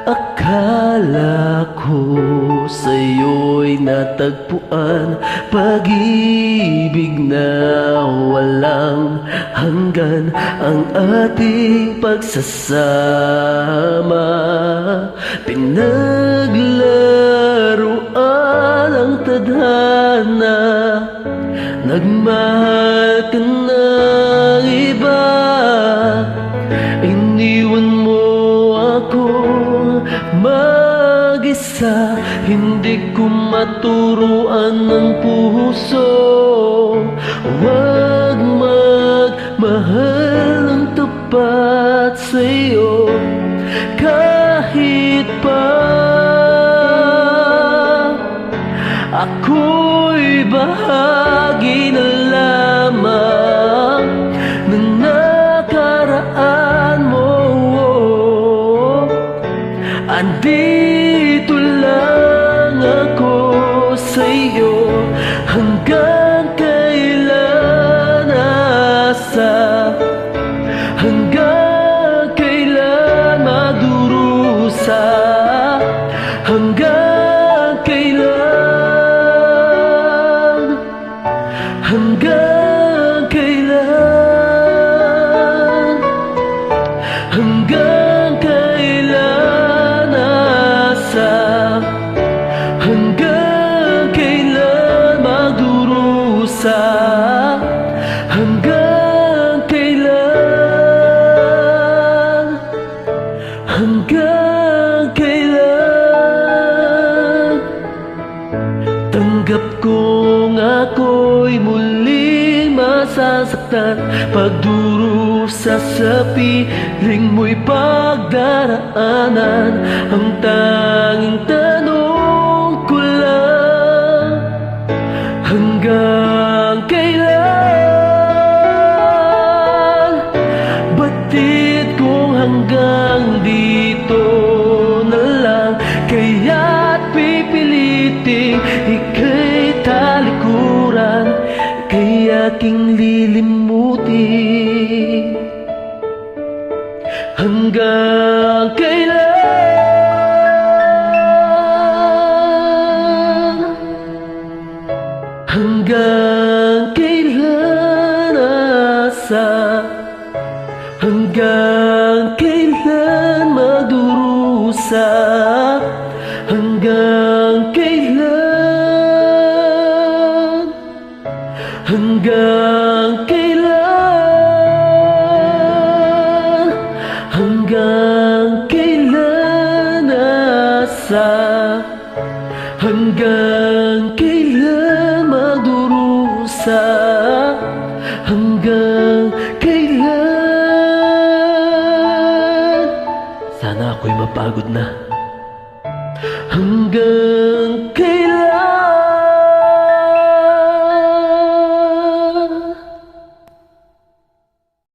Akala ko sa'yo'y natagpuan pag-ibig na walang hanggan, ang ating pagsasama. Pinaglaruan ang tadhana, nagmahal ka ng iba, iniwan mo ako mag-isa. Hindi ko maturuan ng puso, huwag magmahal ng tapat sa'yo kahit pa ako'y bahagi na lamang ng nakaraan mo. Andito lang ako sa'yo hanggang kailan, asa hanggang kailan madurusa, hanggang kailan, hanggang kailan, hanggang kailan, asa hanggang kailan magdurusa, hanggang kailan, hanggang kailan. Tanggap kong ako'y muling masasaktan, pagdurusa sa piling mo'y pagdaraanan. Ang tanging tanong ko lang, hanggang kailan? Batid kong hanggang dito na lang, kaya't pipiliting ika'y talikuran, ika'y aking lilimutin. Hanggang kailan, hanggang kailan, asa hanggang kailan magdurusa, hanggang kailan, hanggang kailan, hanggang kailan, asa hanggang kailan magdurusa, hanggang kailan. Sana ako'y mapagod na. Hanggang